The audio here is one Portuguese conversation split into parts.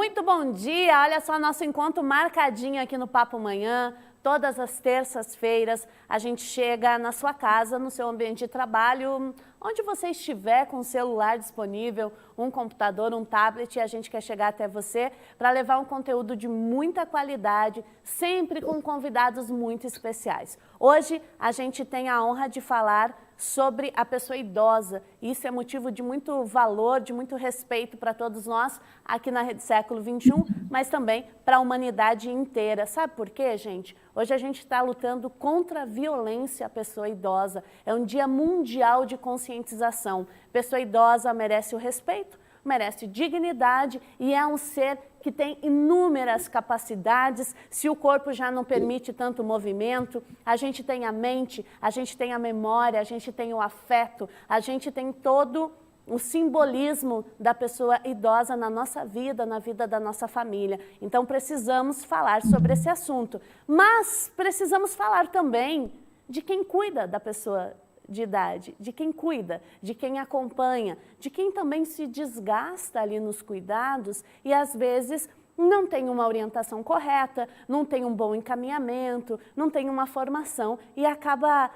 Muito bom dia! Olha só, nosso encontro marcadinho aqui no Papo Manhã. Todas as terças-feiras a gente chega na sua casa, no seu ambiente de trabalho, onde você estiver com o celular disponível, um computador, um tablet, e a gente quer chegar até você para levar um conteúdo de muita qualidade, sempre com convidados muito especiais. Hoje a gente tem a honra de falar sobre a pessoa idosa. Isso é motivo de muito valor, de muito respeito para todos nós aqui na Rede Século XXI, mas também para a humanidade inteira. Sabe por quê, gente? Hoje a gente está lutando contra a violência à pessoa idosa. É um dia mundial de conscientização. Pessoa idosa merece o respeito, merece dignidade e é um ser que tem inúmeras capacidades. Se o corpo já não permite tanto movimento, a gente tem a mente, a gente tem a memória, a gente tem o afeto, a gente tem todo o simbolismo da pessoa idosa na nossa vida, na vida da nossa família. Então precisamos falar sobre esse assunto, mas precisamos falar também de quem cuida da pessoa de idade, de quem cuida, de quem acompanha, de quem também se desgasta ali nos cuidados e às vezes não tem uma orientação correta, não tem um bom encaminhamento, não tem uma formação e acaba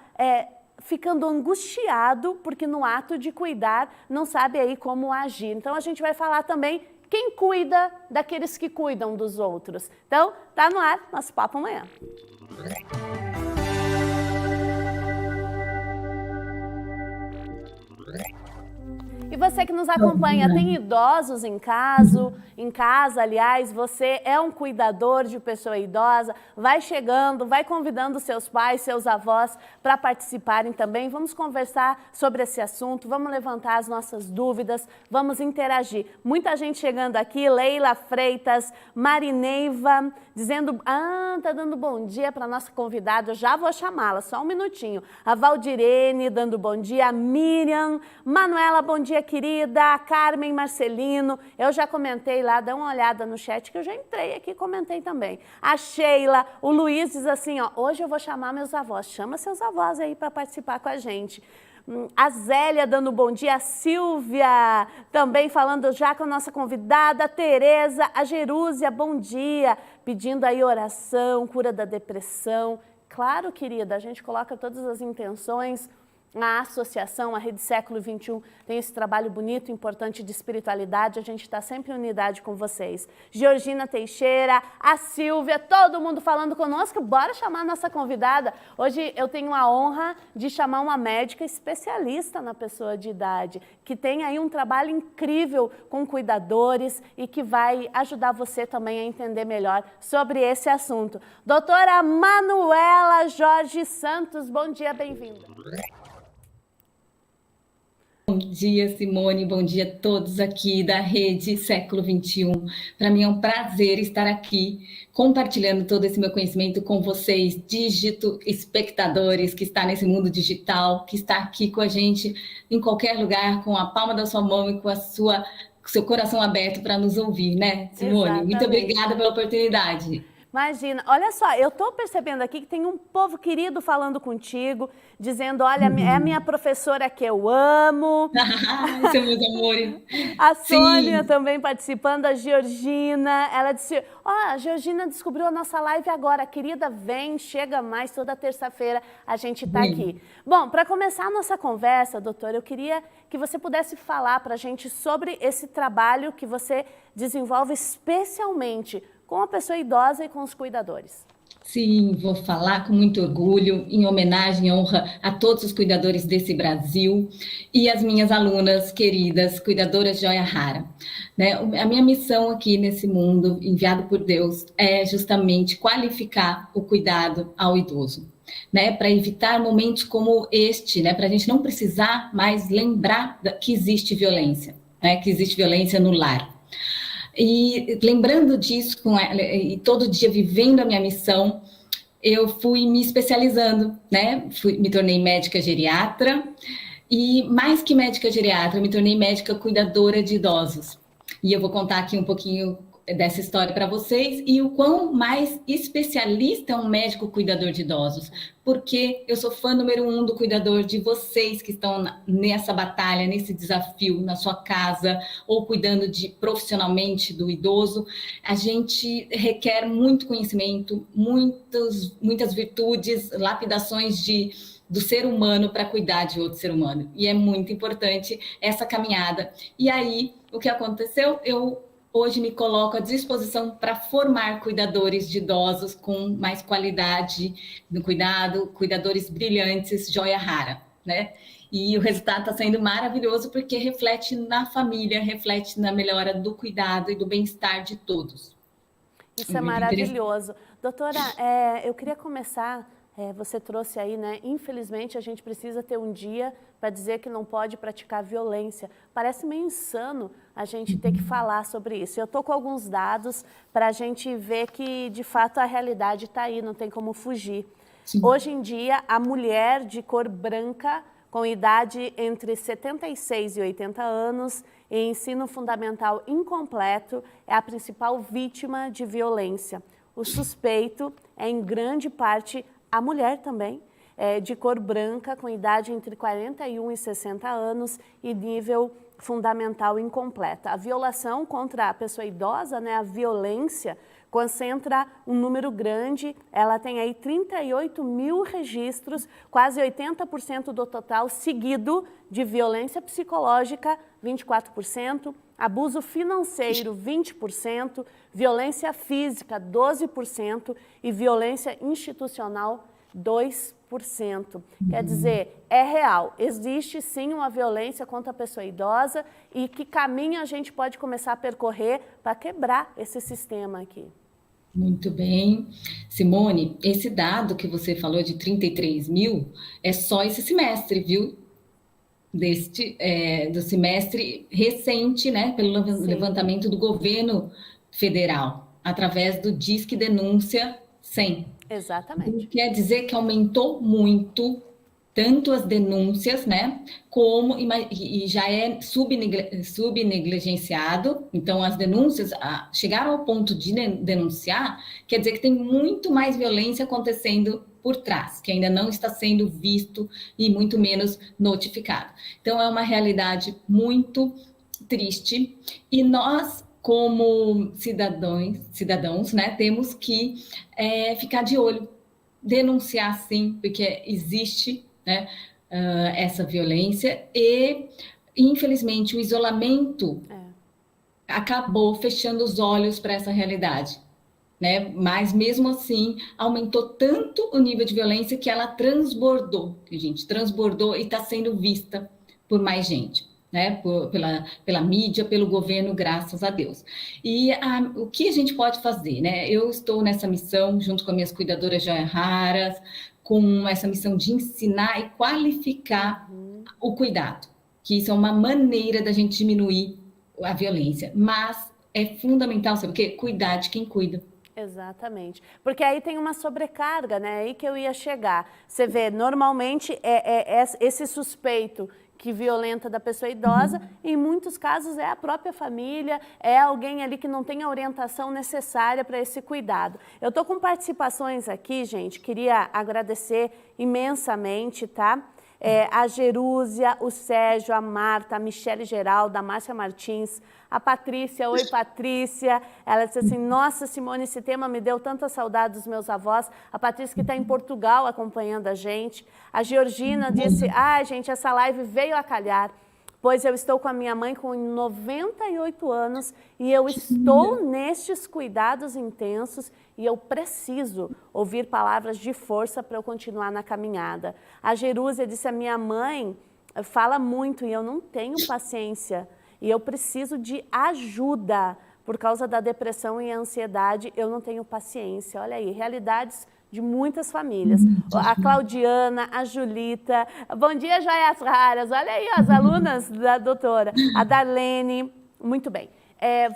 ficando angustiado porque no ato de cuidar não sabe aí como agir. Então a gente vai falar também quem cuida daqueles que cuidam dos outros. Então tá no ar nosso Papo Amanhã. E você que nos acompanha, tem idosos em casa, aliás, você é um cuidador de pessoa idosa, vai chegando, vai convidando seus pais, seus avós para participarem também. Vamos conversar sobre esse assunto, vamos levantar as nossas dúvidas, vamos interagir. Muita gente chegando aqui, Leila Freitas, Marineiva, dizendo, tá dando bom dia para nossa convidada, eu já vou chamá-la, só um minutinho. A Valdirene dando bom dia, a Miriam, Manuela, bom dia, querida, a Carmen Marcelino, eu já comentei lá, dá uma olhada no chat que eu já entrei aqui e comentei também. A Sheila, o Luiz diz assim, ó, hoje eu vou chamar meus avós, chama seus avós aí para participar com a gente. A Zélia dando bom dia, a Silvia também falando já com a nossa convidada, a Tereza, a Jerúzia, bom dia, pedindo aí oração, cura da depressão. Claro, querida, a gente coloca todas as intenções. A associação, a Rede Século XXI, tem esse trabalho bonito, importante de espiritualidade. A gente está sempre em unidade com vocês. Georgina Teixeira, a Silvia, todo mundo falando conosco. Bora chamar a nossa convidada. Hoje eu tenho a honra de chamar uma médica especialista na pessoa de idade, que tem aí um trabalho incrível com cuidadores e que vai ajudar você também a entender melhor sobre esse assunto. Doutora Manuela Jorge Santos, bom dia, bem-vinda. Bom dia, Simone, bom dia a todos aqui da Rede Século XXI. Para mim é um prazer estar aqui compartilhando todo esse meu conhecimento com vocês, dígito espectadores que está nesse mundo digital, que está aqui com a gente em qualquer lugar, com a palma da sua mão e com seu coração aberto para nos ouvir, né, Simone? Exatamente. Muito obrigada pela oportunidade. Imagina, olha só, eu estou percebendo aqui que tem um povo querido falando contigo, dizendo, olha, é a minha professora que eu amo. São meus amores. A Sônia Sim. também participando, a Georgina, ela disse, a Georgina descobriu a nossa live agora, querida, vem, chega mais, toda terça-feira a gente está aqui. Bom, para começar a nossa conversa, doutora, eu queria que você pudesse falar para a gente sobre esse trabalho que você desenvolve especialmente com a pessoa idosa e com os cuidadores. Sim, vou falar com muito orgulho, em homenagem e honra a todos os cuidadores desse Brasil e as minhas alunas queridas, cuidadoras Joia Rara. Né? A minha missão aqui nesse mundo, enviado por Deus, é justamente qualificar o cuidado ao idoso, né? Para evitar momentos como este, né? Para a gente não precisar mais lembrar que existe violência, né? Que existe violência no lar. E lembrando disso, e todo dia vivendo a minha missão, eu fui me especializando, né? Me tornei médica geriatra e mais que médica geriatra, me tornei médica cuidadora de idosos. E eu vou contar aqui um pouquinho dessa história para vocês e o quão mais especialista é um médico cuidador de idosos, porque eu sou fã número 1 do cuidador de vocês que estão nessa batalha, nesse desafio, na sua casa ou cuidando profissionalmente do idoso. A gente requer muito conhecimento, muitas virtudes, lapidações do ser humano para cuidar de outro ser humano. E é muito importante essa caminhada. E aí, o que aconteceu? Eu hoje me coloco à disposição para formar cuidadores de idosos com mais qualidade no cuidado, cuidadores brilhantes, joia rara, né? E o resultado está sendo maravilhoso porque reflete na família, reflete na melhora do cuidado e do bem-estar de todos. Isso é maravilhoso. Doutora, eu queria começar, você trouxe aí, né? Infelizmente, a gente precisa ter um dia para dizer que não pode praticar violência. Parece meio insano a gente ter que falar sobre isso. Eu estou com alguns dados para a gente ver que, de fato, a realidade está aí, não tem como fugir. Sim. Hoje em dia, a mulher de cor branca, com idade entre 76 e 80 anos, e ensino fundamental incompleto, é a principal vítima de violência. O suspeito é, em grande parte, a mulher também, de cor branca, com idade entre 41 e 60 anos e nível fundamental incompleta. A violação contra a pessoa idosa, né, a violência, concentra um número grande, ela tem aí 38 mil registros, quase 80% do total, seguido de violência psicológica, 24%, abuso financeiro, 20%, violência física, 12% e violência institucional, 2%. Quer dizer, é real, existe sim uma violência contra a pessoa idosa e que caminho a gente pode começar a percorrer para quebrar esse sistema aqui? Muito bem. Simone, esse dado que você falou de 33 mil é só esse semestre, viu? Do semestre recente, né? Pelo Sim. levantamento do governo federal, através do Disque Denúncia 100. Exatamente. Quer dizer que aumentou muito, tanto as denúncias, né, como e já é subnegligenciado. Então, as denúncias chegaram ao ponto de denunciar, quer dizer que tem muito mais violência acontecendo por trás, que ainda não está sendo visto e muito menos notificado. Então, é uma realidade muito triste e nós, como cidadãos, né, temos que ficar de olho, denunciar sim, porque existe, né, essa violência e, infelizmente, o isolamento acabou fechando os olhos para essa realidade, né? Mas, mesmo assim, aumentou tanto o nível de violência que ela transbordou, e está sendo vista por mais gente. Né, pela mídia, pelo governo, graças a Deus. E o que a gente pode fazer? Né? Eu estou nessa missão, junto com as minhas cuidadoras joia raras, com essa missão de ensinar e qualificar o cuidado, que isso é uma maneira da gente diminuir a violência, mas é fundamental, sabe o quê? Cuidar de quem cuida. Exatamente, porque aí tem uma sobrecarga, né? Aí que eu ia chegar. Você vê, normalmente esse suspeito que violenta da pessoa idosa, em muitos casos é a própria família, é alguém ali que não tem a orientação necessária para esse cuidado. Eu estou com participações aqui, gente, queria agradecer imensamente, tá? A Jerúzia, o Sérgio, a Marta, a Michele Geralda, a Márcia Martins, a Patrícia, oi Patrícia, ela disse assim, nossa Simone, esse tema me deu tanta saudade dos meus avós, a Patrícia que está em Portugal acompanhando a gente, a Georgina disse, gente, essa live veio a calhar, pois eu estou com a minha mãe com 98 anos e eu estou nestes cuidados intensos e eu preciso ouvir palavras de força para eu continuar na caminhada. A Jerúsia disse, a minha mãe fala muito e eu não tenho paciência e eu preciso de ajuda por causa da depressão e ansiedade, eu não tenho paciência. Olha aí, realidades de muitas famílias. A Claudiana, a Julita, bom dia, joias raras, olha aí as alunas da doutora, a Darlene, muito bem.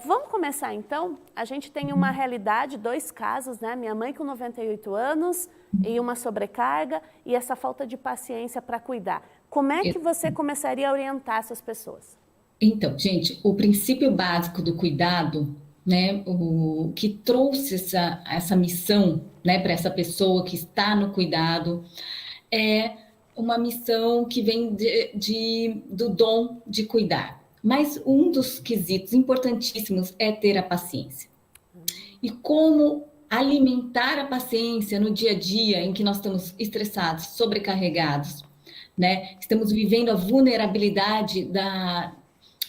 Vamos começar então? A gente tem uma realidade, 2 casos, né? Minha mãe com 98 anos e uma sobrecarga e essa falta de paciência para cuidar. Como é que você começaria a orientar essas pessoas? Então, gente, o princípio básico do cuidado, né, o que trouxe essa missão, né, para essa pessoa que está no cuidado, é uma missão que vem do dom de cuidar. Mas um dos quesitos importantíssimos é ter a paciência. E como alimentar a paciência no dia a dia em que nós estamos estressados, sobrecarregados, né? Estamos vivendo a vulnerabilidade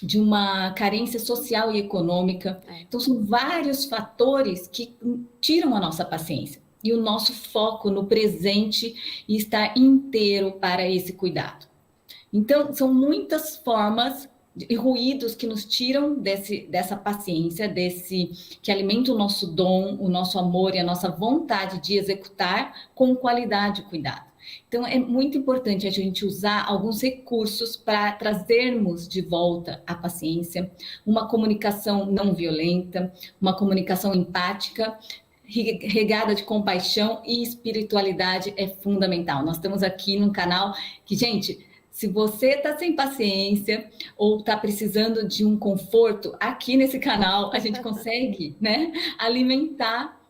de uma carência social e econômica. Então, são vários fatores que tiram a nossa paciência e o nosso foco no presente e estar inteiro para esse cuidado. Então, são muitas formas e ruídos que nos tiram dessa paciência, que alimenta o nosso dom, o nosso amor e a nossa vontade de executar com qualidade e cuidado. Então, é muito importante a gente usar alguns recursos para trazermos de volta a paciência, uma comunicação não violenta, uma comunicação empática, regada de compaixão e espiritualidade é fundamental. Nós estamos aqui num canal que, gente, se você está sem paciência ou está precisando de um conforto, aqui nesse canal a gente consegue, né, alimentar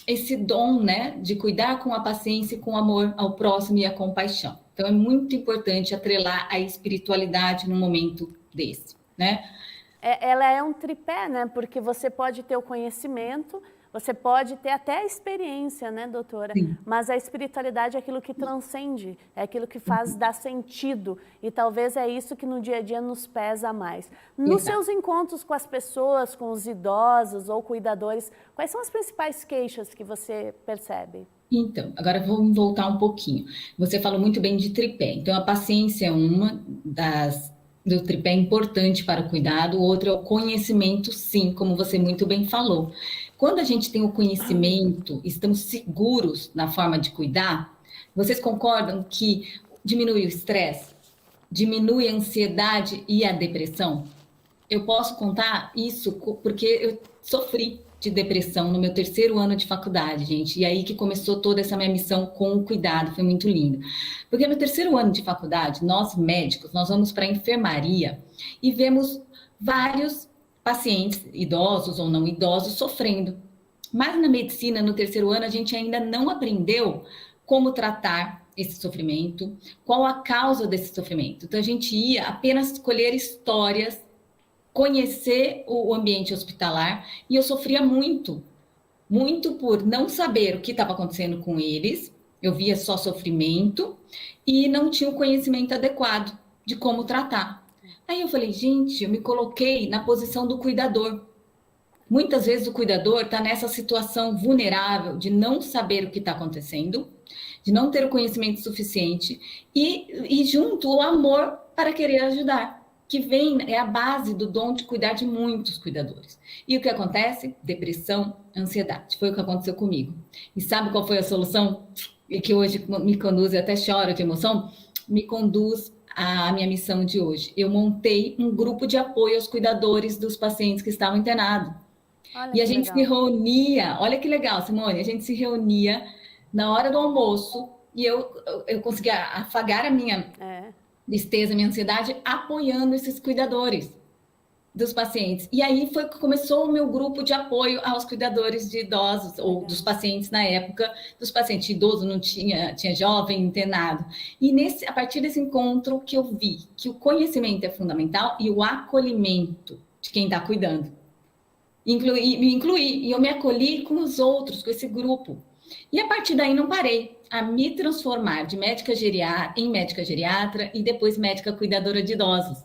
esse dom, né, de cuidar com a paciência e com o amor ao próximo e a compaixão. Então é muito importante atrelar a espiritualidade num momento desse, né? Ela é um tripé, né? Porque você pode ter o conhecimento, você pode ter até a experiência, né, doutora? Sim. Mas a espiritualidade é aquilo que transcende, é aquilo que faz dar sentido. E talvez é isso que no dia a dia nos pesa mais. Nos seus encontros com as pessoas, com os idosos ou cuidadores, quais são as principais queixas que você percebe? Então, agora vamos voltar um pouquinho. Você falou muito bem de tripé. Então, a paciência é uma do tripé importante para o cuidado, o outro é o conhecimento, sim, como você muito bem falou. Quando a gente tem o conhecimento, estamos seguros na forma de cuidar, vocês concordam que diminui o estresse, diminui a ansiedade e a depressão? Eu posso contar isso porque eu sofri de depressão no meu 3º ano de faculdade, gente. E aí que começou toda essa minha missão com o cuidado, foi muito lindo. Porque no 3º ano de faculdade, nós médicos, nós vamos para a enfermaria e vemos vários pacientes, idosos ou não idosos, sofrendo. Mas na medicina, no 3º ano, a gente ainda não aprendeu como tratar esse sofrimento, qual a causa desse sofrimento. Então, a gente ia apenas colher histórias, conhecer o ambiente hospitalar, e eu sofria muito por não saber o que estava acontecendo com eles, eu via só sofrimento e não tinha o conhecimento adequado de como tratar. Aí eu falei, gente, eu me coloquei na posição do cuidador. Muitas vezes o cuidador está nessa situação vulnerável de não saber o que está acontecendo, de não ter o conhecimento suficiente e junto o amor para querer ajudar, que é a base do dom de cuidar de muitos cuidadores. E o que acontece? Depressão, ansiedade. Foi o que aconteceu comigo. E sabe qual foi a solução? E que hoje me conduz, eu até choro de emoção, me conduz à minha missão de hoje. Eu montei um grupo de apoio aos cuidadores dos pacientes que estavam internados. E a gente se reunia, olha que legal, Simone, a gente se reunia na hora do almoço e eu conseguia afagar a minha tristeza, minha ansiedade, apoiando esses cuidadores dos pacientes. E aí foi que começou o meu grupo de apoio aos cuidadores de idosos, ou dos pacientes na época, dos pacientes idosos, não tinha jovem internado. E a partir desse encontro que eu vi que o conhecimento é fundamental e o acolhimento de quem está cuidando. Me incluí, e eu me acolhi com os outros, com esse grupo. E a partir daí não parei a me transformar de médica em médica geriatra e depois médica cuidadora de idosos.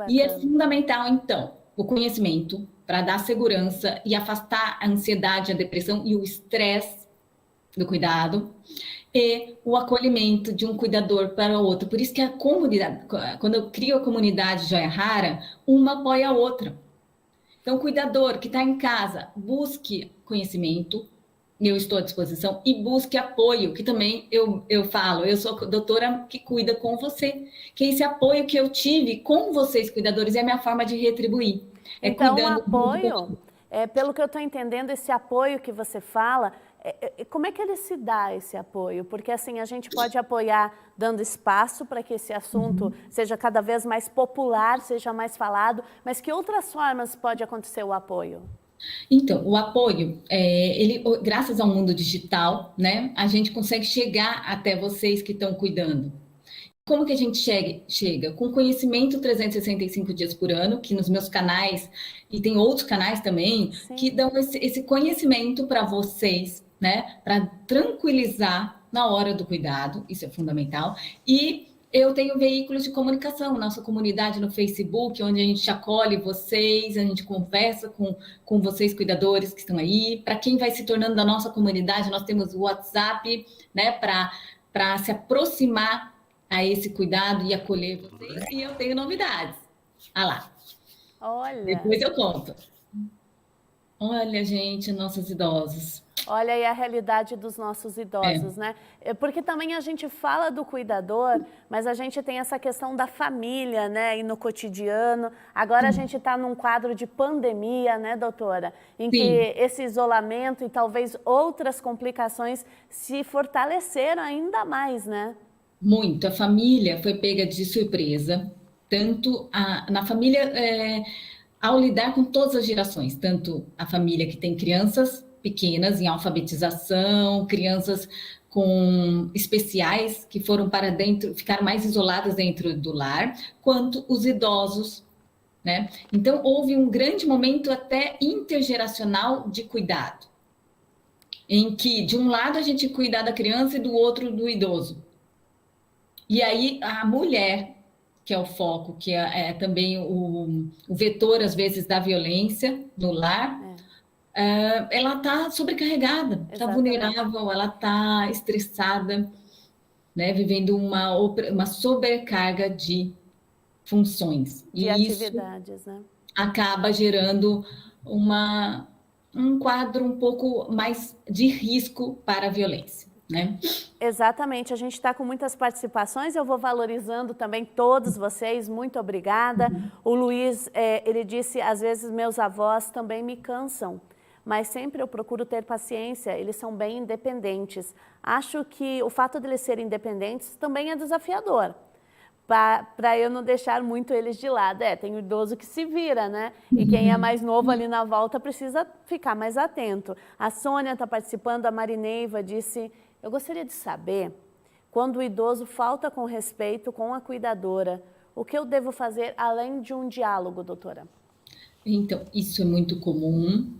E é fundamental, então, o conhecimento para dar segurança e afastar a ansiedade, a depressão e o estresse do cuidado e o acolhimento de um cuidador para o outro. Por isso que a comunidade, quando eu crio a comunidade Joia Rara, uma apoia a outra. Então, o cuidador que está em casa, busque conhecimento, eu estou à disposição, e busque apoio, que também eu falo, eu sou a doutora que cuida com você, que esse apoio que eu tive com vocês, cuidadores, é a minha forma de retribuir. Então, o apoio, pelo que eu estou entendendo, esse apoio que você fala, Como é que ele se dá esse apoio? Porque assim, a gente pode apoiar dando espaço para que esse assunto seja cada vez mais popular, seja mais falado, mas que outras formas pode acontecer o apoio? Então, o apoio, graças ao mundo digital, né, a gente consegue chegar até vocês que estão cuidando. Como que a gente chega? Com conhecimento 365 dias por ano, que nos meus canais, e tem outros canais também, Sim. que dão esse conhecimento para vocês, né? Para tranquilizar na hora do cuidado, isso é fundamental. E eu tenho veículos de comunicação, nossa comunidade no Facebook, onde a gente acolhe vocês, a gente conversa com vocês, cuidadores que estão aí. Para quem vai se tornando da nossa comunidade, nós temos o WhatsApp, né? Para se aproximar a esse cuidado e acolher vocês. E eu tenho novidades. Ah lá. Olha. Depois eu conto. Olha, gente, nossos idosos. Olha aí a realidade dos nossos idosos, né? Porque também a gente fala do cuidador, mas a gente tem essa questão da família, né? E no cotidiano. Agora a gente está num quadro de pandemia, né, doutora? Em que esse isolamento e talvez outras complicações se fortaleceram ainda mais, né? Muito. A família foi pega de surpresa, tanto na família, ao lidar com todas as gerações, tanto a família que tem crianças pequenas em alfabetização, crianças com especiais que foram para dentro, ficaram mais isoladas dentro do lar, quanto os idosos, né? Então houve um grande momento até intergeracional de cuidado, em que de um lado a gente cuida da criança e do outro do idoso. E aí a mulher, que é o foco, que é também o vetor, às vezes, da violência no lar, ela está sobrecarregada, está vulnerável, ela está estressada, né, vivendo uma sobrecarga de funções. De atividades, isso né? acaba gerando um quadro um pouco mais de risco para a violência, né? Exatamente, a gente está com muitas participações, eu vou valorizando também todos vocês, muito obrigada. O Luiz, ele disse, às vezes meus avós também me cansam, mas sempre eu procuro ter paciência, eles são bem independentes. Acho que o fato de eles serem independentes também é desafiador, para eu não deixar muito eles de lado. Tem o idoso que se vira, né? E quem é mais novo ali na volta precisa ficar mais atento. A Sônia está participando, a Marineiva disse... Eu gostaria de saber, quando o idoso falta com respeito com a cuidadora, o que eu devo fazer além de um diálogo, doutora? Então, isso é muito comum,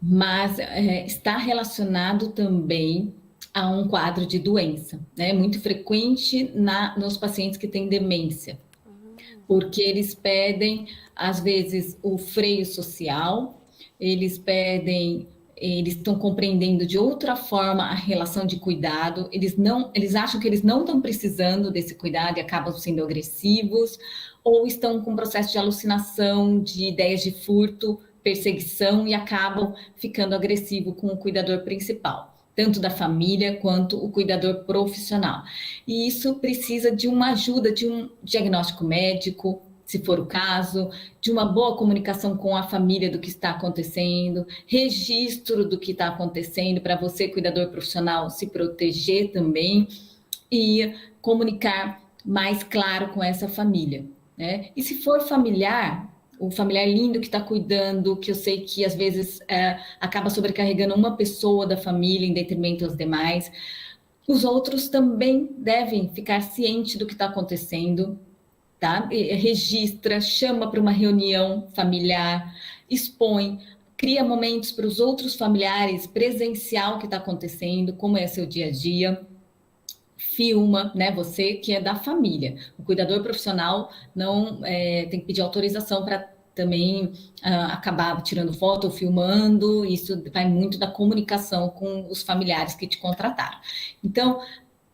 mas está relacionado também a um quadro de doença, né? Muito frequente nos pacientes que têm demência, porque eles pedem, às vezes, o freio social, eles estão compreendendo de outra forma a relação de cuidado, eles acham que eles não estão precisando desse cuidado e acabam sendo agressivos, ou estão com processo de alucinação, de ideias de furto, perseguição e acabam ficando agressivo com o cuidador principal, tanto da família quanto o cuidador profissional. E isso precisa de uma ajuda, de um diagnóstico médico, se for o caso, de uma boa comunicação com a família do que está acontecendo, registro do que está acontecendo para você, cuidador profissional, se proteger também e comunicar mais claro com essa família, né? E se for familiar, o familiar lindo que está cuidando, que eu sei que às vezes acaba sobrecarregando uma pessoa da família em detrimento aos demais, os outros também devem ficar cientes do que está acontecendo, tá? Registra, chama para uma reunião familiar, expõe, cria momentos para os outros familiares presenciar o que está acontecendo, como é seu dia a dia, filma, né? Você que é da família. O cuidador profissional não tem que pedir autorização para também acabar tirando foto ou filmando, isso vai muito da comunicação com os familiares que te contrataram. Então,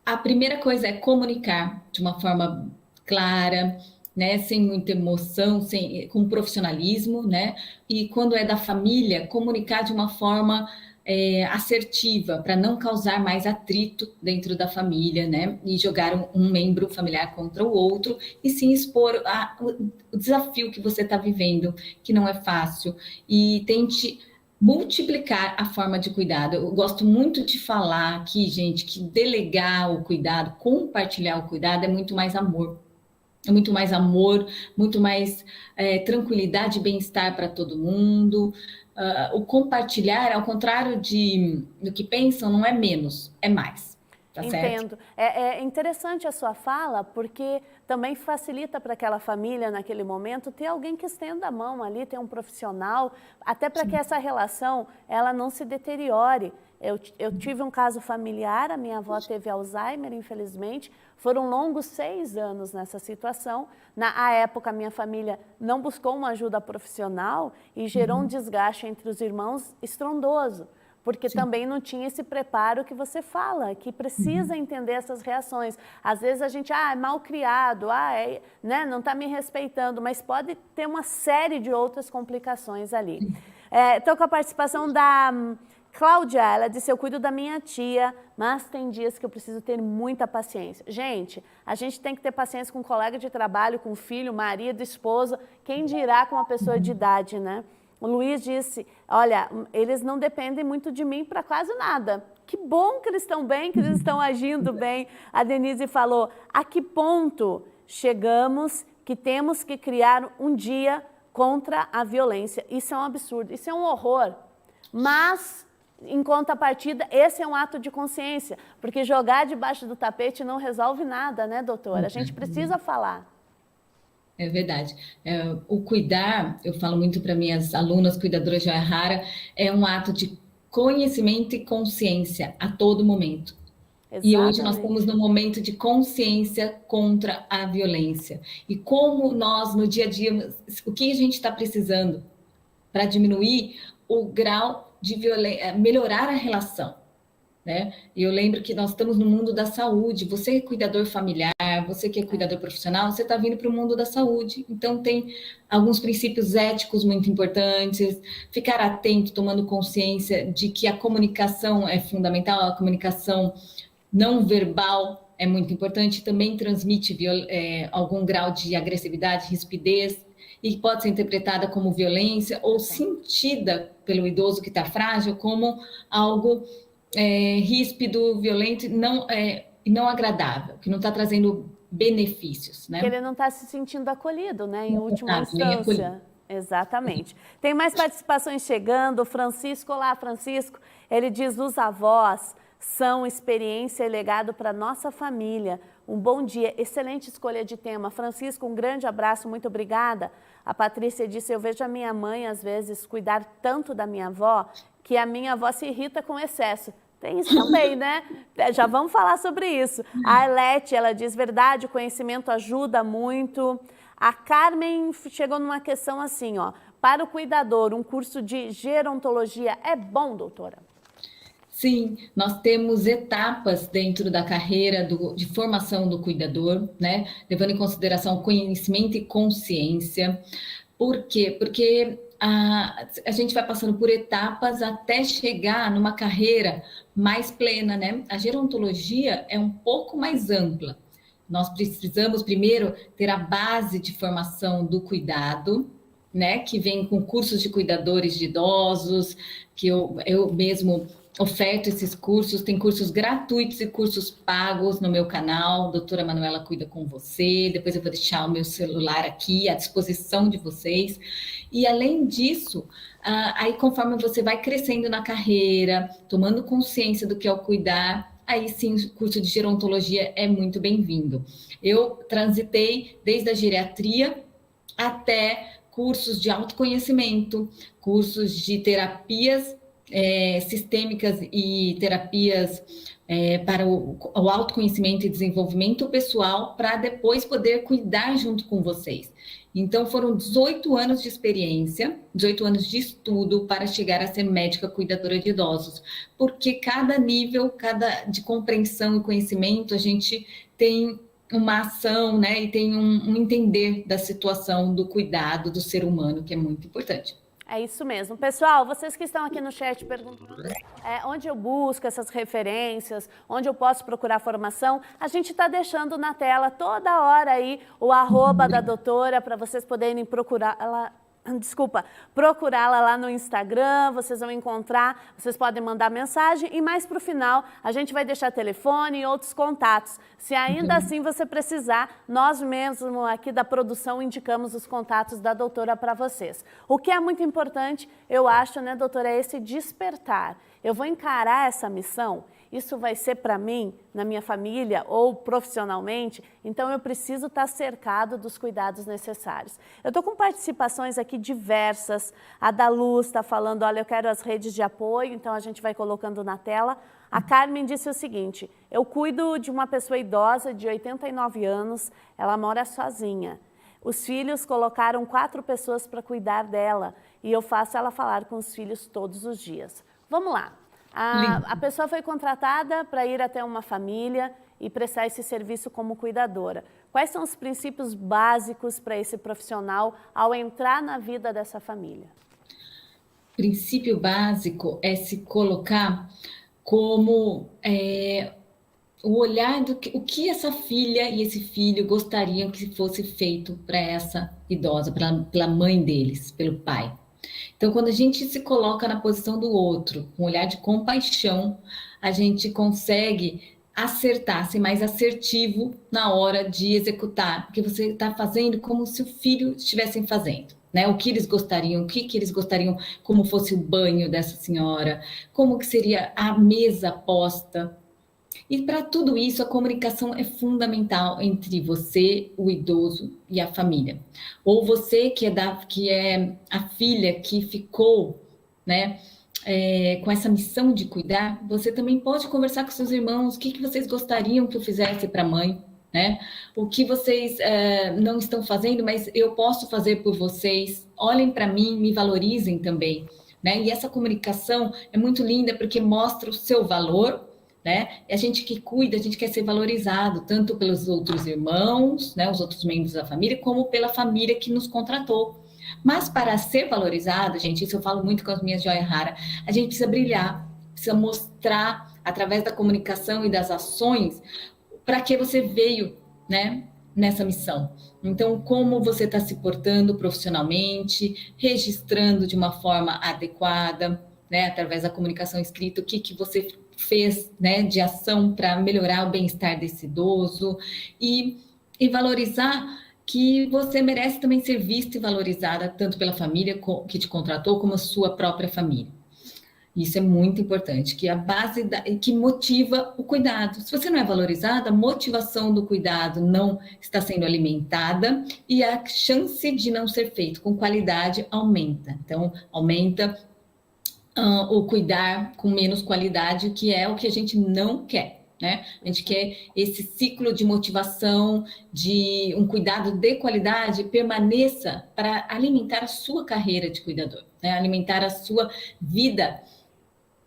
a primeira coisa é comunicar de uma forma clara, né, sem muita emoção, com profissionalismo, né, e quando é da família, comunicar de uma forma assertiva, para não causar mais atrito dentro da família, né, e jogar um membro familiar contra o outro, e sim expor o desafio que você está vivendo, que não é fácil, e tente multiplicar a forma de cuidado. Eu gosto muito de falar aqui, gente, que delegar o cuidado, compartilhar o cuidado é muito mais amor. É muito mais amor, muito mais tranquilidade e bem-estar para todo mundo. O compartilhar, ao contrário do que pensam, não é menos, é mais. Tá certo? Entendo. É interessante a sua fala, porque também facilita para aquela família, naquele momento, ter alguém que estenda a mão ali, ter um profissional, até para que essa relação ela não se deteriore. Eu tive um caso familiar, a minha avó teve Alzheimer, infelizmente, foram longos 6 anos nessa situação. Na época, a minha família não buscou uma ajuda profissional e gerou um desgaste entre os irmãos estrondoso. Porque Sim. também não tinha esse preparo que você fala, que precisa entender essas reações. Às vezes a gente, é mal criado, né, não está me respeitando, mas pode ter uma série de outras complicações ali. Estou com a participação da Cláudia, ela disse, eu cuido da minha tia, mas tem dias que eu preciso ter muita paciência. Gente, a gente tem que ter paciência com um colega de trabalho, com filho, marido, esposa, quem dirá com uma pessoa de idade, né? O Luiz disse, olha, eles não dependem muito de mim para quase nada. Que bom que eles estão bem, que eles estão agindo bem. A Denise falou, a que ponto chegamos que temos que criar um dia contra a violência? Isso é um absurdo, isso é um horror. Mas, em contrapartida, esse é um ato de consciência, porque jogar debaixo do tapete não resolve nada, né, doutora? A gente precisa falar. É verdade. O cuidar, eu falo muito para minhas alunas cuidadoras de Joia Rara, é um ato de conhecimento e consciência a todo momento. E hoje nós Exatamente. estamos no momento de consciência contra a violência. E como nós, no dia a dia, o que a gente está precisando para diminuir o grau de violência, melhorar a relação. Né? E eu lembro que nós estamos no mundo da saúde. Você que é cuidador familiar, você que é cuidador profissional, você está vindo para o mundo da saúde. Então, tem alguns princípios éticos muito importantes. Ficar atento, tomando consciência de que a comunicação é fundamental, a comunicação não verbal é muito importante. Também transmite algum grau de agressividade, rispidez, e pode ser interpretada como violência ou sentida pelo idoso que está frágil como algo ríspido, violento e não agradável, que não está trazendo benefícios, né? Que ele não está se sentindo acolhido, né? Em última Nem acolhido. instância. Exatamente. Tem mais participações chegando. O Francisco, olá, Francisco. Ele diz: os avós são experiência e legado para nossa família. Um bom dia, excelente escolha de tema. Francisco, um grande abraço, muito obrigada. A Patrícia disse: eu vejo a minha mãe, às vezes, cuidar tanto da minha avó, que a minha avó se irrita com excesso. Tem isso também, né? Já vamos falar sobre isso. A Arlete, ela diz, verdade, o conhecimento ajuda muito. A Carmen chegou numa questão assim, ó. Para o cuidador, um curso de gerontologia é bom, doutora? Sim, nós temos etapas dentro da carreira de formação do cuidador, né? Levando em consideração conhecimento e consciência. Por quê? Porque a gente vai passando por etapas até chegar numa carreira mais plena, né? A gerontologia é um pouco mais ampla. Nós precisamos primeiro ter a base de formação do cuidado, né? Que vem com cursos de cuidadores de idosos, que eu mesmo oferto esses cursos, tem cursos gratuitos e cursos pagos no meu canal, doutora Manuela Cuida com você, depois eu vou deixar o meu celular aqui à disposição de vocês, e além disso, aí conforme você vai crescendo na carreira, tomando consciência do que é o cuidar, aí sim o curso de gerontologia é muito bem-vindo. Eu transitei desde a geriatria até cursos de autoconhecimento, cursos de terapias sistêmicas e terapias para o autoconhecimento e desenvolvimento pessoal, para depois poder cuidar junto com vocês. Então, foram 18 anos de experiência, 18 anos de estudo para chegar a ser médica cuidadora de idosos, porque cada nível, de compreensão e conhecimento, a gente tem uma ação, né, e tem um entender da situação do cuidado do ser humano, que é muito importante. É isso mesmo. Pessoal, vocês que estão aqui no chat perguntando onde eu busco essas referências, onde eu posso procurar formação, a gente está deixando na tela toda hora aí o @ da doutora para vocês poderem procurar. Ela desculpa, procurá-la lá no Instagram, vocês vão encontrar, vocês podem mandar mensagem e mais para o final a gente vai deixar telefone e outros contatos. Se ainda assim você precisar, nós mesmos aqui da produção indicamos os contatos da doutora para vocês. O que é muito importante, eu acho, né, doutora, é esse despertar. Eu vou encarar essa missão, isso vai ser para mim, na minha família ou profissionalmente, então eu preciso estar cercado dos cuidados necessários. Eu estou com participações aqui diversas, a da Luz está falando, olha, eu quero as redes de apoio, então a gente vai colocando na tela. A Carmen disse o seguinte, eu cuido de uma pessoa idosa de 89 anos, ela mora sozinha. Os filhos colocaram 4 pessoas para cuidar dela e eu faço ela falar com os filhos todos os dias. Vamos lá. A pessoa foi contratada para ir até uma família e prestar esse serviço como cuidadora. Quais são os princípios básicos para esse profissional ao entrar na vida dessa família? O princípio básico é se colocar como o olhar do que, o que essa filha e esse filho gostariam que fosse feito para essa idosa, pela mãe deles, pelo pai. Então, quando a gente se coloca na posição do outro, com um olhar de compaixão, a gente consegue acertar, ser mais assertivo na hora de executar, porque você está fazendo como se o filho estivessem fazendo, né? O que eles gostariam, o que eles gostariam, como fosse o banho dessa senhora, como que seria a mesa posta. E para tudo isso, a comunicação é fundamental entre você, o idoso e a família. Ou você que é a filha que ficou, né, com essa missão de cuidar, você também pode conversar com seus irmãos, o que vocês gostariam que eu fizesse para a mãe, né? O que vocês não estão fazendo, mas eu posso fazer por vocês. Olhem para mim, me valorizem também, né? E essa comunicação é muito linda porque mostra o seu valor, né? A gente que cuida, a gente quer ser valorizado, tanto pelos outros irmãos, né, os outros membros da família, como pela família que nos contratou. Mas para ser valorizado, gente, isso eu falo muito com as minhas joias raras, a gente precisa brilhar, precisa mostrar, através da comunicação e das ações, para que você veio, né, nessa missão. Então, como você está se portando profissionalmente, registrando de uma forma adequada, né, através da comunicação escrita, o que você fez, né, de ação para melhorar o bem-estar desse idoso e valorizar que você merece também ser vista e valorizada tanto pela família que te contratou como a sua própria família. Isso é muito importante, que a base que motiva o cuidado. Se você não é valorizada, a motivação do cuidado não está sendo alimentada e a chance de não ser feito com qualidade aumenta. Então, aumenta o cuidar com menos qualidade, que é o que a gente não quer, né? A gente quer esse ciclo de motivação, de um cuidado de qualidade permaneça para alimentar a sua carreira de cuidador, né? Alimentar a sua vida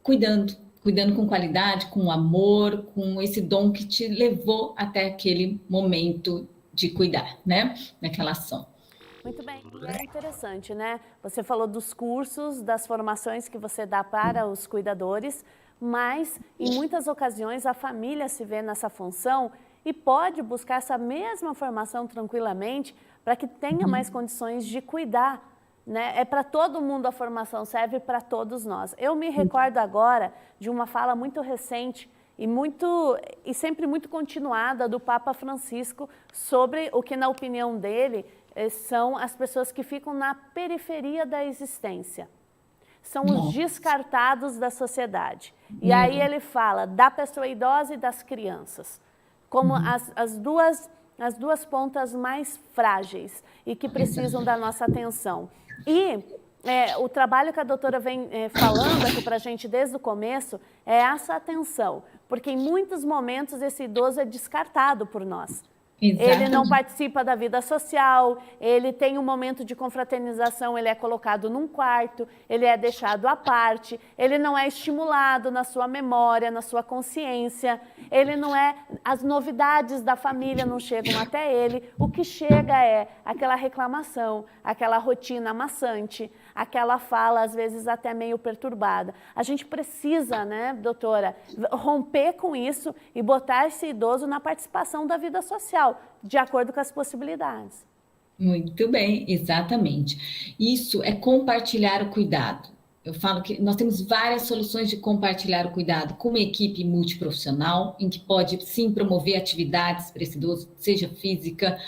cuidando com qualidade, com amor, com esse dom que te levou até aquele momento de cuidar, né? Naquela ação. Muito bem, é interessante, né? Você falou dos cursos, das formações que você dá para os cuidadores, mas em muitas ocasiões a família se vê nessa função e pode buscar essa mesma formação tranquilamente para que tenha mais condições de cuidar, né? É para todo mundo a formação, serve para todos nós. Eu me recordo agora de uma fala muito recente e sempre muito continuada do Papa Francisco sobre o que, na opinião dele, são as pessoas que ficam na periferia da existência. São os descartados da sociedade. E aí ele fala da pessoa idosa e das crianças, como as duas pontas mais frágeis e que precisam da nossa atenção. E o trabalho que a doutora vem falando aqui para a gente desde o começo é essa atenção, porque em muitos momentos esse idoso é descartado por nós. Exatamente. Ele não participa da vida social, ele tem um momento de confraternização, ele é colocado num quarto, ele é deixado à parte, ele não é estimulado na sua memória, na sua consciência, ele não é, as novidades da família não chegam até ele, o que chega é aquela reclamação, aquela rotina maçante, aquela fala às vezes até meio perturbada. A gente precisa, né, doutora, romper com isso e botar esse idoso na participação da vida social, de acordo com as possibilidades. Muito bem, exatamente. Isso é compartilhar o cuidado. Eu falo que nós temos várias soluções de compartilhar o cuidado com uma equipe multiprofissional, em que pode sim promover atividades para esse idoso, seja física,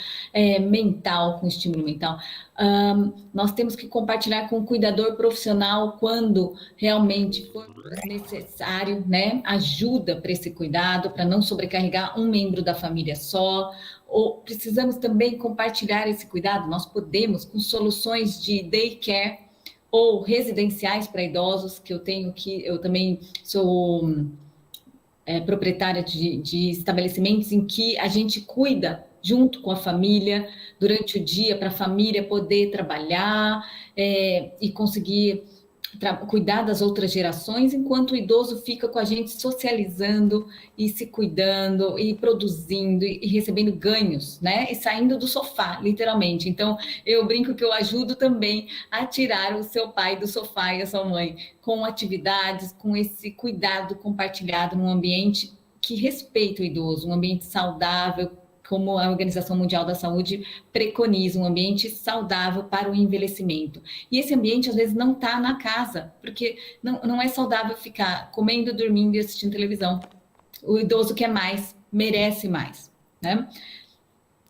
mental, com estímulo mental. Nós temos que compartilhar com o cuidador profissional quando realmente for necessário, né? Ajuda para esse cuidado, para não sobrecarregar um membro da família só. Ou precisamos também compartilhar esse cuidado, nós podemos, com soluções de daycare ou residenciais para idosos, que eu também sou proprietária de estabelecimentos em que a gente cuida junto com a família durante o dia, para a família poder trabalhar e conseguir cuidar das outras gerações, enquanto o idoso fica com a gente socializando e se cuidando e produzindo e recebendo ganhos, né? E saindo do sofá, literalmente. Então, eu brinco que eu ajudo também a tirar o seu pai do sofá e a sua mãe com atividades, com esse cuidado compartilhado num ambiente que respeita o idoso, um ambiente saudável, como a Organização Mundial da Saúde preconiza, um ambiente saudável para o envelhecimento. E esse ambiente, às vezes, não está na casa, porque não é saudável ficar comendo, dormindo e assistindo televisão. O idoso quer mais, merece mais, né?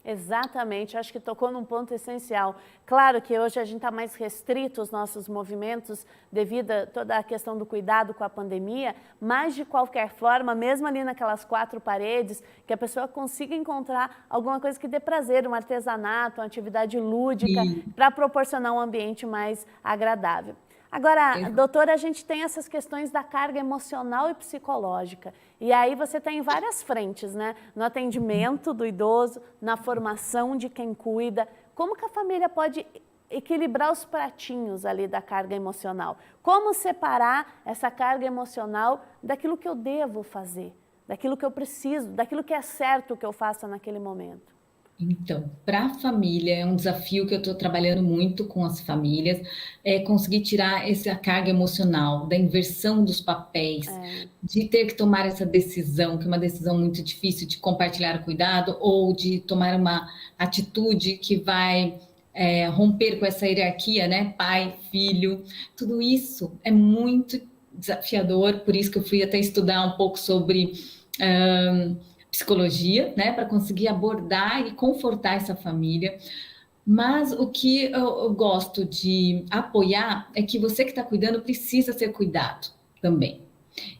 Exatamente, acho que tocou num ponto essencial. Claro que hoje a gente está mais restrito aos nossos movimentos devido a toda a questão do cuidado com a pandemia, mas de qualquer forma, mesmo ali naquelas quatro paredes, que a pessoa consiga encontrar alguma coisa que dê prazer, um artesanato, uma atividade lúdica, para proporcionar um ambiente mais agradável. Agora, doutora, a gente tem essas questões da carga emocional e psicológica. E aí você tem várias frentes, né? No atendimento do idoso, na formação de quem cuida. Como que a família pode equilibrar os pratinhos ali da carga emocional? Como separar essa carga emocional daquilo que eu devo fazer, daquilo que eu preciso, daquilo que é certo que eu faça naquele momento? Então, para a família, é um desafio que eu estou trabalhando muito com as famílias, é conseguir tirar essa carga emocional, da inversão dos papéis, de ter que tomar essa decisão, que é uma decisão muito difícil de compartilhar o cuidado, ou de tomar uma atitude que vai romper com essa hierarquia, né? Pai, filho, tudo isso é muito desafiador, por isso que eu fui até estudar um pouco sobre psicologia, né, para conseguir abordar e confortar essa família. Mas o que eu gosto de apoiar é que você que está cuidando precisa ser cuidado também.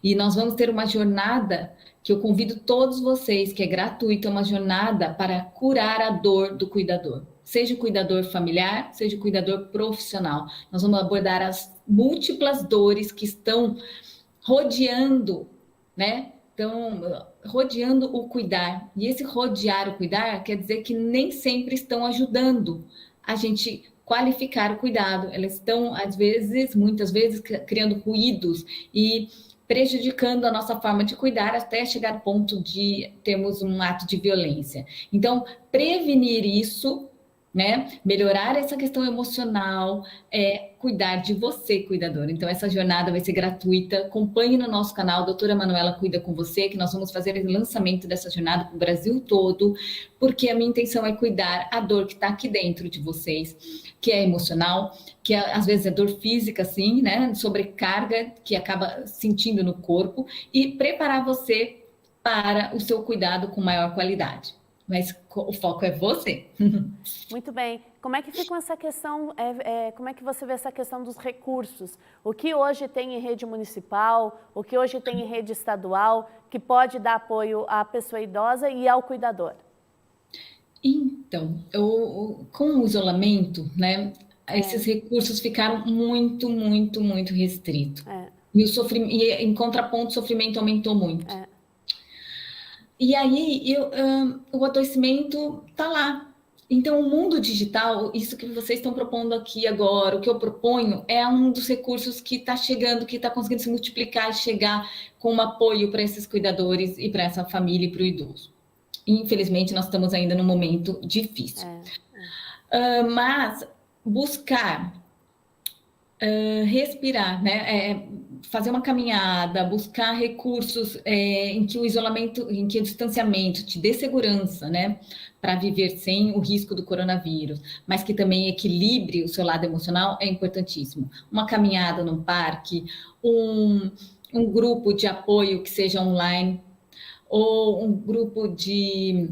E nós vamos ter uma jornada que eu convido todos vocês, que é gratuita, uma jornada para curar a dor do cuidador. Seja o cuidador familiar, seja o cuidador profissional. Nós vamos abordar as múltiplas dores que estão rodeando, né? Estão rodeando o cuidar. E esse rodear o cuidar quer dizer que nem sempre estão ajudando a gente qualificar o cuidado. Elas estão, às vezes, muitas vezes, criando ruídos e prejudicando a nossa forma de cuidar até chegar ao ponto de termos um ato de violência. Então, prevenir isso, né? Melhorar essa questão emocional, cuidar de você, cuidador. Então, essa jornada vai ser gratuita. Acompanhe no nosso canal, Doutora Manuela Cuida com Você, que nós vamos fazer o lançamento dessa jornada para o Brasil todo, porque a minha intenção é cuidar a dor que está aqui dentro de vocês, que é emocional, que às vezes é dor física, assim, né? Sobrecarga que acaba sentindo no corpo, e preparar você para o seu cuidado com maior qualidade. Mas o foco é você. Muito bem. Como é que fica essa questão, como é que você vê essa questão dos recursos? O que hoje tem em rede municipal, o que hoje tem em rede estadual, que pode dar apoio à pessoa idosa e ao cuidador? Então, com o isolamento, né, esses recursos ficaram muito, muito, muito restritos. E em contraponto, o sofrimento aumentou muito. E aí, o adoecimento está lá. Então, o mundo digital, isso que vocês estão propondo aqui agora, o que eu proponho, é um dos recursos que está chegando, que está conseguindo se multiplicar e chegar com um apoio para esses cuidadores e para essa família e para o idoso. Infelizmente, nós estamos ainda num momento difícil. Mas buscar respirar, né? fazer uma caminhada, buscar recursos em que o isolamento, em que o distanciamento te dê segurança, né, para viver sem o risco do coronavírus, mas que também equilibre o seu lado emocional, é importantíssimo. Uma caminhada no parque, um grupo de apoio que seja online, ou um grupo de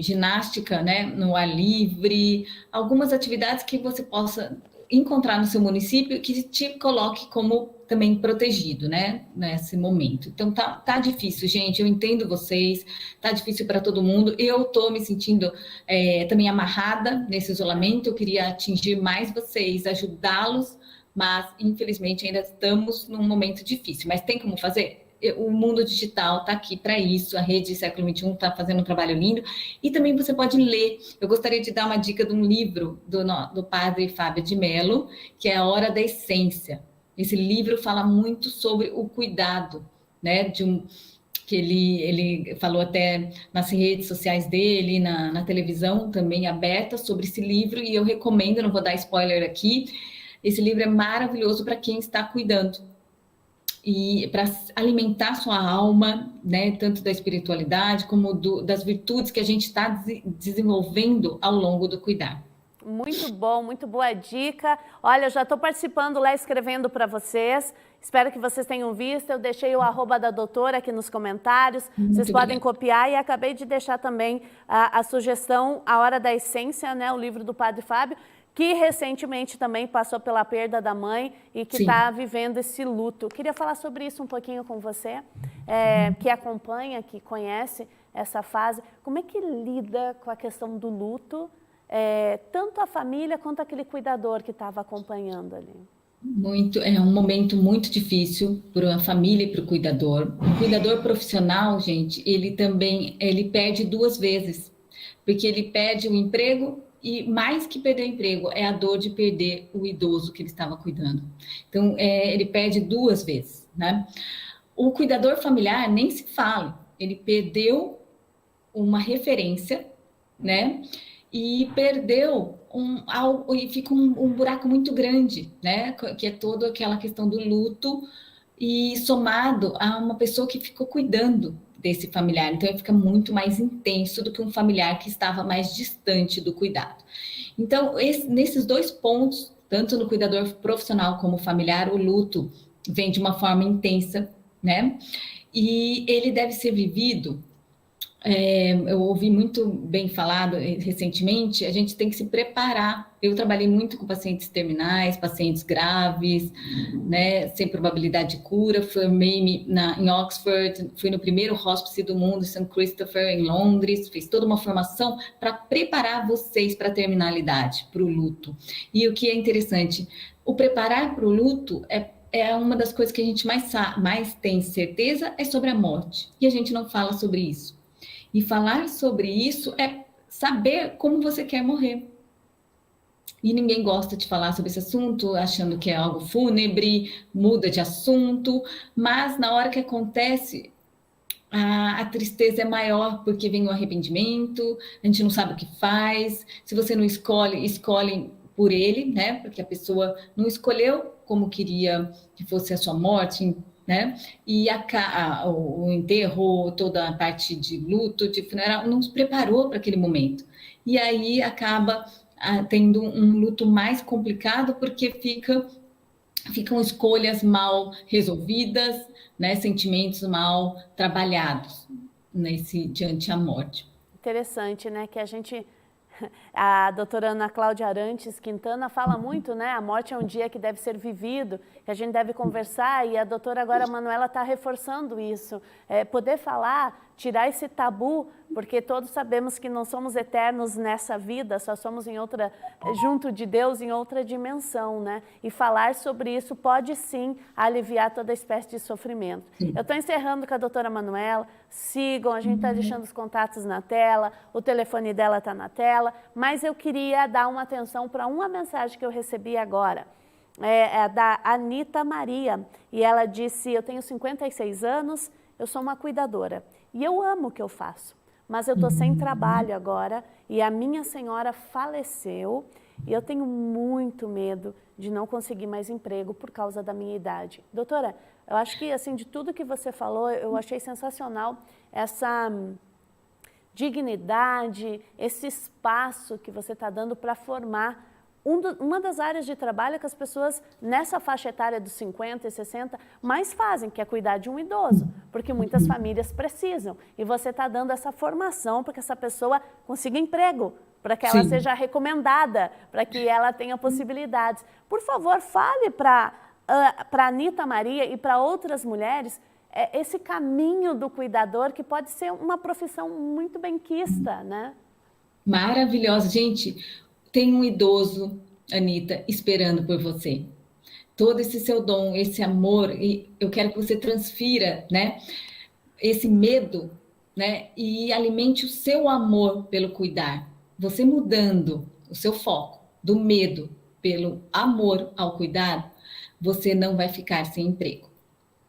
ginástica, né, no ar livre, algumas atividades que você possa encontrar no seu município que te coloque como também protegido, né, nesse momento. Então tá difícil, gente, eu entendo vocês, tá difícil para todo mundo, eu tô me sentindo também amarrada nesse isolamento, eu queria atingir mais vocês, ajudá-los, mas infelizmente ainda estamos num momento difícil, mas tem como fazer? O mundo digital está aqui para isso, a Rede Século XXI está fazendo um trabalho lindo, e também você pode ler. Eu gostaria de dar uma dica de um livro do padre Fábio de Mello, que é A Hora da Essência. Esse livro fala muito sobre o cuidado, né, que ele falou até nas redes sociais dele, na televisão também aberta sobre esse livro, e eu recomendo, não vou dar spoiler aqui, esse livro é maravilhoso para quem está cuidando, e para alimentar sua alma, né, tanto da espiritualidade como das virtudes que a gente está desenvolvendo ao longo do cuidar. Muito bom, muito boa dica. Olha, eu já estou participando lá, escrevendo para vocês. Espero que vocês tenham visto. Eu deixei o @ da doutora aqui nos comentários. Vocês podem copiar, e acabei de deixar também a sugestão, A Hora da Essência, né, o livro do Padre Fábio, que recentemente também passou pela perda da mãe e que está vivendo esse luto. Queria falar sobre isso um pouquinho com você, que acompanha, que conhece essa fase. Como é que lida com a questão do luto, tanto a família quanto aquele cuidador que estava acompanhando ali? É um momento muito difícil para a família e para o cuidador. O cuidador profissional, gente, ele perde 2 vezes, porque ele perde o emprego. E mais que perder o emprego, é a dor de perder o idoso que ele estava cuidando. Então, ele perde 2 vezes, né? O cuidador familiar nem se fala, ele perdeu uma referência, né? E perdeu algo, e fica um buraco muito grande, né? Que é toda aquela questão do luto, e somado a uma pessoa que ficou cuidando desse familiar, então fica muito mais intenso do que um familiar que estava mais distante do cuidado. Então, nesses 2 pontos, tanto no cuidador profissional como familiar, o luto vem de uma forma intensa, né? E ele deve ser vivido, eu ouvi muito bem falado recentemente, a gente tem que se preparar. Eu trabalhei muito com pacientes terminais, pacientes graves, né, sem probabilidade de cura. Formei-me em Oxford, fui no primeiro hospice do mundo, St. Christopher, em Londres, fiz toda uma formação para preparar vocês para a terminalidade, para o luto. E o que é interessante, o preparar para o luto é uma das coisas que a gente mais tem certeza, é sobre a morte. E a gente não fala sobre isso. E falar sobre isso é saber como você quer morrer. E ninguém gosta de falar sobre esse assunto, achando que é algo fúnebre, muda de assunto, mas na hora que acontece, a tristeza é maior, porque vem o arrependimento, a gente não sabe o que faz. Se você não escolhe por ele, né? Porque a pessoa não escolheu como queria que fosse a sua morte, né? E o enterro, toda a parte de luto, de funeral, não se preparou para aquele momento. E aí acaba tendo um luto mais complicado, porque ficam escolhas mal resolvidas, né? Sentimentos mal trabalhados diante a morte. Interessante, né? Que a doutora Ana Cláudia Arantes Quintana fala muito, né? A morte é um dia que deve ser vivido, que a gente deve conversar, e a doutora agora Manuela está reforçando isso. Poder falar, tirar esse tabu, porque todos sabemos que não somos eternos nessa vida, só somos junto de Deus em outra dimensão, né? E falar sobre isso pode sim aliviar toda espécie de sofrimento. Eu estou encerrando com a doutora Manuela. Sigam, a gente está deixando os contatos na tela, o telefone dela está na tela, mas eu queria dar uma atenção para uma mensagem que eu recebi agora. É da Anita Maria, e ela disse: eu tenho 56 anos, eu sou uma cuidadora e eu amo o que eu faço, mas eu estou sem trabalho agora e a minha senhora faleceu e eu tenho muito medo de não conseguir mais emprego por causa da minha idade. Doutora, eu acho que, assim, de tudo que você falou, eu achei sensacional essa dignidade, esse espaço que você está dando para formar uma das áreas de trabalho que as pessoas nessa faixa etária dos 50 e 60 mais fazem, que é cuidar de um idoso, porque muitas famílias precisam. E você está dando essa formação para que essa pessoa consiga emprego, para que ela seja recomendada, para que ela tenha possibilidades. Por favor, fale para a Anita Maria e para outras mulheres esse caminho do cuidador, que pode ser uma profissão muito benquista, né? Maravilhosa. Gente, tem um idoso, Anita, esperando por você. Todo esse seu dom, esse amor, e eu quero que você transfira, né, esse medo, né, e alimente o seu amor pelo cuidar. Você mudando o seu foco do medo pelo amor ao cuidar, você não vai ficar sem emprego.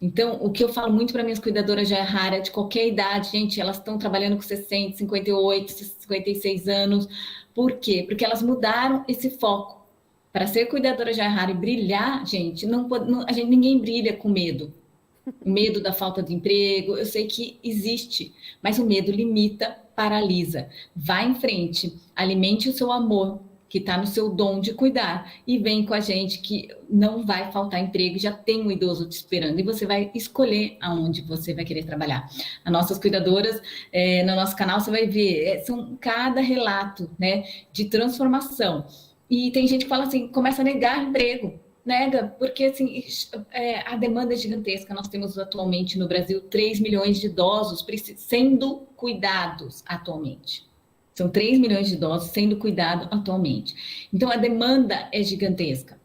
Então, o que eu falo muito para minhas cuidadoras de rara, de qualquer idade, gente, elas estão trabalhando com 60, 58, 56 anos. Por quê? Porque elas mudaram esse foco. Para ser cuidadora de rara e brilhar, gente, ninguém brilha com medo. O medo da falta de emprego, eu sei que existe, mas o medo limita, paralisa. Vá em frente, alimente o seu amor, que está no seu dom de cuidar, e vem com a gente que não vai faltar emprego, já tem um idoso te esperando, e você vai escolher aonde você vai querer trabalhar. As nossas cuidadoras, no nosso canal, você vai ver, são cada relato, né, de transformação. E tem gente que fala assim, começa a negar emprego, nega, porque assim, a demanda é gigantesca. Nós temos atualmente no Brasil 3 milhões de idosos sendo cuidados atualmente. São 3 milhões de idosos sendo cuidados atualmente. Então, a demanda é gigantesca.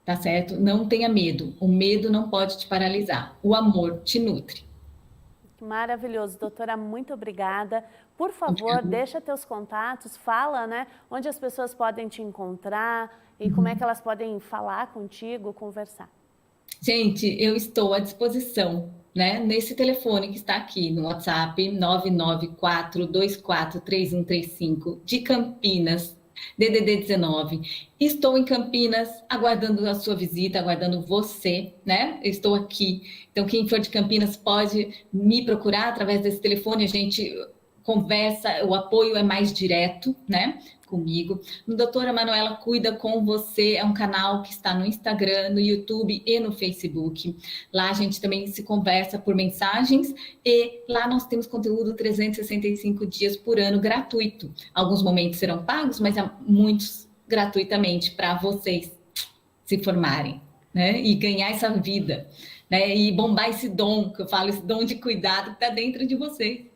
Tá certo? Não tenha medo. O medo não pode te paralisar. O amor te nutre. Maravilhoso, doutora, muito obrigada. Por favor, deixa teus contatos, fala, né, onde as pessoas podem te encontrar e como é que elas podem falar contigo, conversar. Gente, eu estou à disposição, né, nesse telefone que está aqui no WhatsApp, 994243135, de Campinas, DDD 19. Estou em Campinas, aguardando a sua visita, aguardando você, né? Eu estou aqui. Então, quem for de Campinas pode me procurar através desse telefone, a gente conversa, o apoio é mais direto, né? Comigo. No Doutora Manuela Cuida com Você, é um canal que está no Instagram, no YouTube e no Facebook. Lá a gente também se conversa por mensagens e lá nós temos conteúdo 365 dias por ano gratuito. Alguns momentos serão pagos, mas há muitos gratuitamente para vocês se formarem, né? E ganhar essa vida, né? E bombar esse dom, que eu falo, esse dom de cuidado que está dentro de vocês.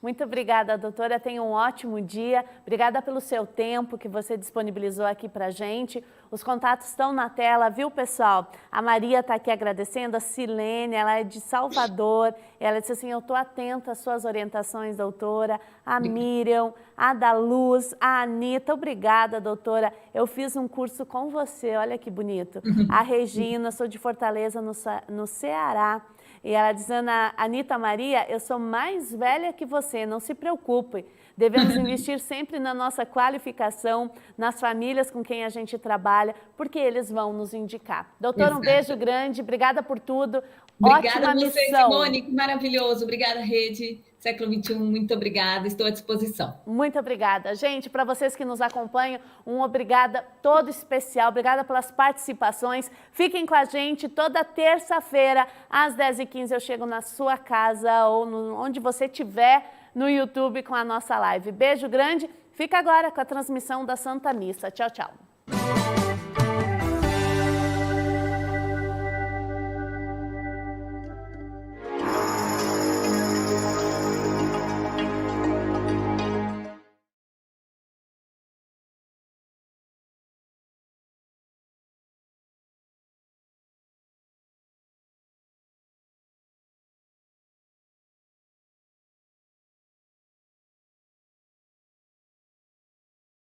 Muito obrigada, doutora. Tenha um ótimo dia. Obrigada pelo seu tempo que você disponibilizou aqui para a gente. Os contatos estão na tela, viu, pessoal? A Maria está aqui agradecendo, a Silene, ela é de Salvador. Ela disse assim, eu estou atenta às suas orientações, doutora. A Miriam, a da Luz, a Anita. Obrigada, doutora. Eu fiz um curso com você, olha que bonito. A Regina, sou de Fortaleza, no Ceará. E ela dizendo, Anita Maria, eu sou mais velha que você, não se preocupe. Devemos investir sempre na nossa qualificação, nas famílias com quem a gente trabalha, porque eles vão nos indicar. Doutora, um beijo grande, obrigada por tudo. Obrigada Ótima a você, missão. Simone, que maravilhoso. Obrigada, Rede Século XXI, muito obrigada, estou à disposição. Muito obrigada. Gente, para vocês que nos acompanham, um obrigada todo especial, obrigada pelas participações. Fiquem com a gente toda terça-feira, às 10h15, eu chego na sua casa ou onde você estiver no YouTube com a nossa live. Beijo grande, fica agora com a transmissão da Santa Missa. Tchau, tchau.